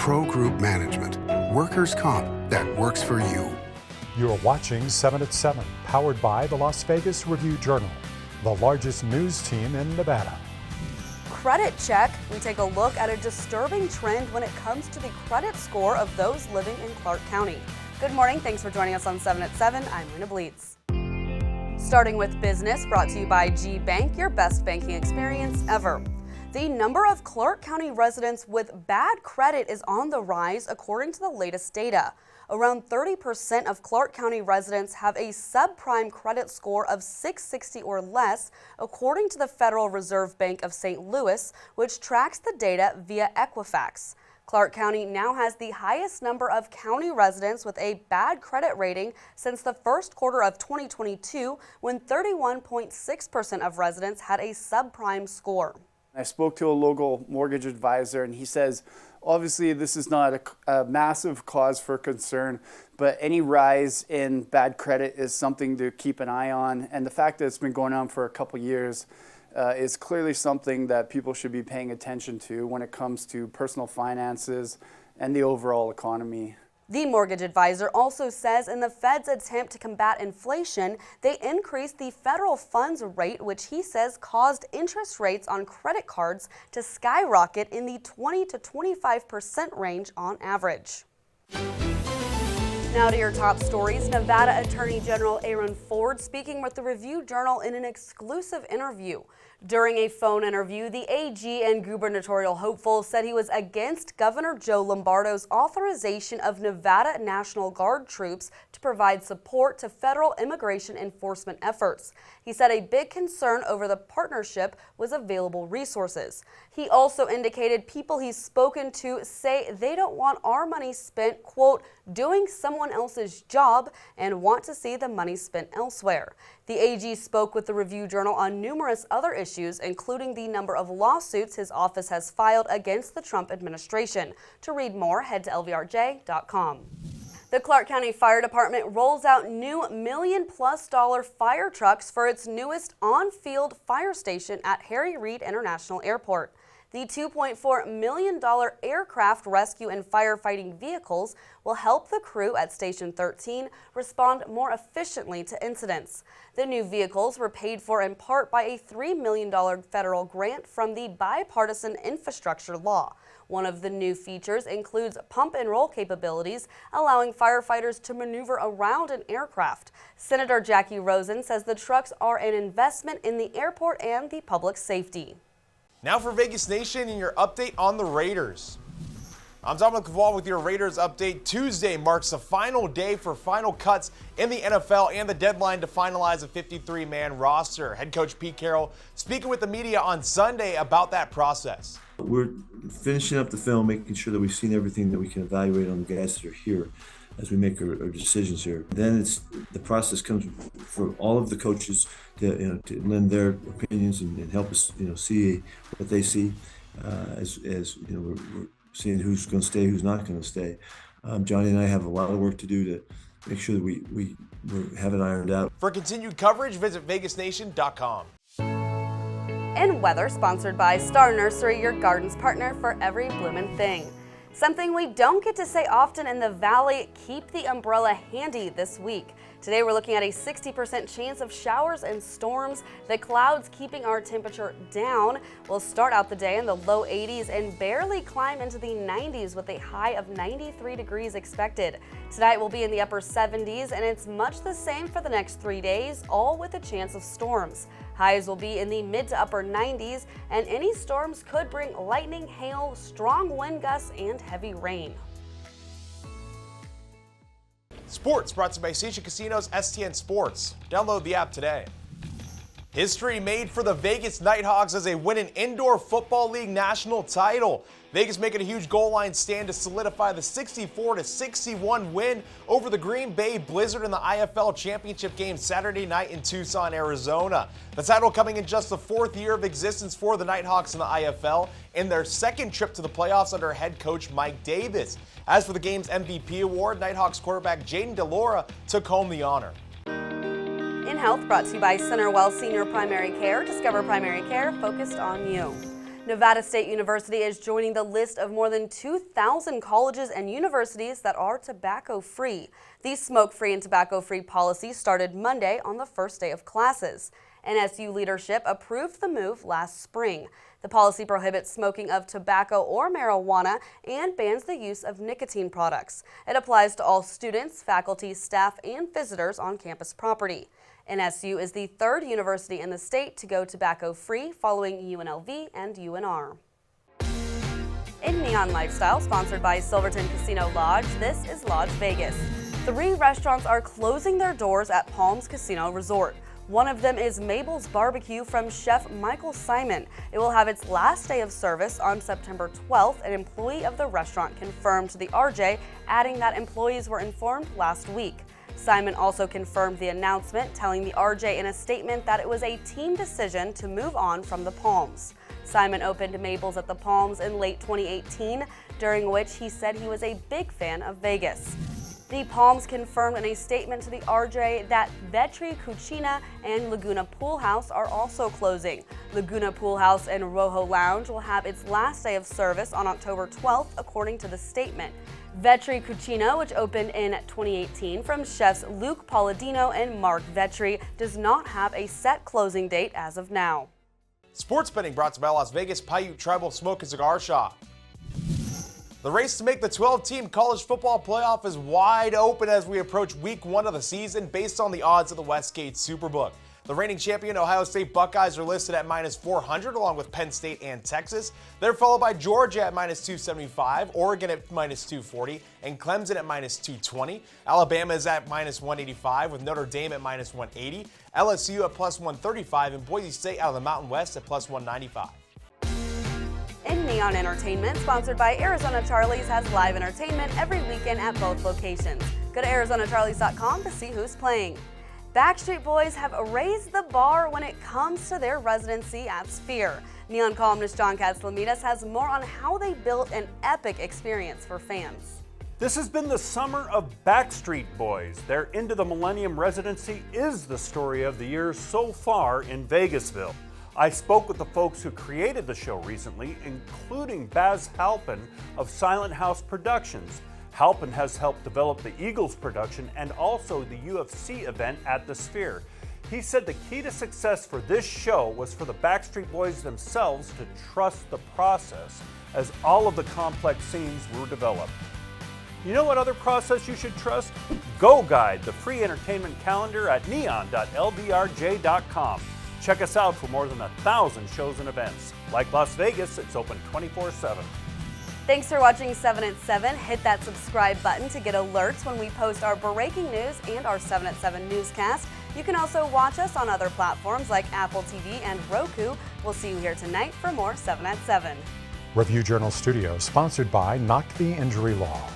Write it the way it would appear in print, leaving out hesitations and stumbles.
Pro Group Management. Workers' comp that works for you. You're watching 7 at 7, powered by the Las Vegas Review-Journal, the largest news team in Nevada. Credit check. We take a look at a disturbing trend when it comes to the credit score of those living in Clark County. Good morning. Thanks for joining us on 7 at 7. I'm Lena Bleets. Starting with business, brought to you by G Bank, your best banking experience ever. The number of Clark County residents with bad credit is on the rise, according to the latest data. Around 30% of Clark County residents have a subprime credit score of 660 or less, according to the Federal Reserve Bank of St. Louis, which tracks the data via Equifax. Clark County now has the highest number of county residents with a bad credit rating since the first quarter of 2022, when 31.6% of residents had a subprime score. I spoke to a local mortgage advisor, and he says, obviously this is not a massive cause for concern, but any rise in bad credit is something to keep an eye on. And the fact that it's been going on for a couple years is clearly something that people should be paying attention to when it comes to personal finances and the overall economy. The mortgage advisor also says in the Fed's attempt to combat inflation, they increased the federal funds rate, which he says caused interest rates on credit cards to skyrocket in the 20 to 25% range on average. Now to your top stories. Nevada Attorney General Aaron Ford speaking with the Review-Journal in an exclusive interview. During a phone interview, the AG and gubernatorial hopeful said he was against Governor Joe Lombardo's authorization of Nevada National Guard troops to provide support to federal immigration enforcement efforts. He said a big concern over the partnership was available resources. He also indicated people he's spoken to say they don't want our money spent, quote, doing someone else's job, and want to see the money spent elsewhere. The AG spoke with the Review-Journal on numerous other issues, including the number of lawsuits his office has filed against the Trump administration. To read more, head to lvrj.com. The Clark County Fire Department rolls out new $1 million+ fire trucks for its newest on-field fire station at Harry Reid International Airport. The $2.4 million aircraft rescue and firefighting vehicles will help the crew at Station 13 respond more efficiently to incidents. The new vehicles were paid for in part by a $3 million federal grant from the bipartisan infrastructure law. One of the new features includes pump and roll capabilities, allowing firefighters to maneuver around an aircraft. Senator Jackie Rosen says the trucks are an investment in the airport and the public safety. Now for Vegas Nation and your update on the Raiders. I'm Dominic Caval with your Raiders update. Tuesday marks the final day for final cuts in the NFL and the deadline to finalize a 53-man roster. Head coach Pete Carroll speaking with the media on Sunday about that process. We're finishing up the film, making sure that we've seen everything that we can evaluate on the guys that are here as we make our decisions here. Then the process comes for all of the coaches to lend their opinions and help us see what they see as we're seeing who's going to stay, who's not going to stay. Johnny and I have a lot of work to do to make sure that we have it ironed out. For continued coverage, visit vegasnation.com. And weather, sponsored by Star Nursery, your garden's partner for every bloomin' thing. Something we don't get to say often in the Valley, keep the umbrella handy this week. Today we're looking at a 60% chance of showers and storms. The clouds keeping our temperature down. We'll start out the day in the low 80s and barely climb into the 90s with a high of 93 degrees expected. Tonight we'll be in the upper 70s and it's much the same for the next 3 days, all with a chance of storms. Highs will be in the mid to upper 90s, and any storms could bring lightning, hail, strong wind gusts, and heavy rain. Sports brought to you by Station Casino's STN Sports. Download the app today. History made for the Vegas Nighthawks as they win an Indoor Football League national title. Vegas making a huge goal line stand to solidify the 64-61 win over the Green Bay Blizzard in the IFL Championship game Saturday night in Tucson, Arizona. The title coming in just the fourth year of existence for the Nighthawks in the IFL and their second trip to the playoffs under head coach Mike Davis. As for the game's MVP award, Nighthawks quarterback Jaden DeLaura took home the honor. In Health, brought to you by Centerwell Senior Primary Care. Discover primary care focused on you. Nevada State University is joining the list of more than 2,000 colleges and universities that are tobacco-free. The smoke-free and tobacco-free policy started Monday on the first day of classes. NSU leadership approved the move last spring. The policy prohibits smoking of tobacco or marijuana and bans the use of nicotine products. It applies to all students, faculty, staff, and visitors on campus property. NSU is the third university in the state to go tobacco-free, following UNLV and UNR. In Neon Lifestyle, sponsored by Silverton Casino Lodge, this is Lodge Vegas. 3 restaurants are closing their doors at Palms Casino Resort. One of them is Mabel's Barbecue from Chef Michael Simon. It will have its last day of service on September 12th. An employee of the restaurant confirmed to the RJ, adding that employees were informed last week. Simon also confirmed the announcement, telling the RJ in a statement that it was a team decision to move on from the Palms. Simon opened Mabel's at the Palms in late 2018, during which he said he was a big fan of Vegas. The Palms confirmed in a statement to the RJ that Vetri Cucina and Laguna Pool House are also closing. Laguna Pool House and Rojo Lounge will have its last day of service on October 12th, according to the statement. Vetri Cucina, which opened in 2018 from chefs Luke Palladino and Mark Vetri, does not have a set closing date as of now. Sports betting brought to you by Las Vegas Paiute Tribal Smoke and Cigar Shop. The race to make the 12-team college football playoff is wide open as we approach week 1 of the season based on the odds of the Westgate Superbook. The reigning champion Ohio State Buckeyes are listed at -400 along with Penn State and Texas. They're followed by Georgia at -275, Oregon at -240, and Clemson at -220. Alabama is at -185 with Notre Dame at -180, LSU at +135, and Boise State out of the Mountain West at +195. In Neon Entertainment, sponsored by Arizona Charlie's, has live entertainment every weekend at both locations. Go to ArizonaCharlies.com to see who's playing. Backstreet Boys have raised the bar when it comes to their residency at Sphere. Neon columnist John Katzlamidas has more on how they built an epic experience for fans. This has been the summer of Backstreet Boys. Their Into the Millennium residency is the story of the year so far in Vegasville. I spoke with the folks who created the show recently, including Baz Halpin of Silent House Productions. Halpin has helped develop the Eagles production and also the UFC event at the Sphere. He said the key to success for this show was for the Backstreet Boys themselves to trust the process as all of the complex scenes were developed. You know what other process you should trust? Go Guide, the free entertainment calendar at neon.lbrj.com. Check us out for more than 1,000 shows and events. Like Las Vegas, it's open 24/7. Thanks for watching 7 at 7. Hit that subscribe button to get alerts when we post our breaking news and our 7 at 7 newscast. You can also watch us on other platforms like Apple TV and Roku. We'll see you here tonight for more 7 at 7. Review Journal Studios, sponsored by Knock the Injury Law.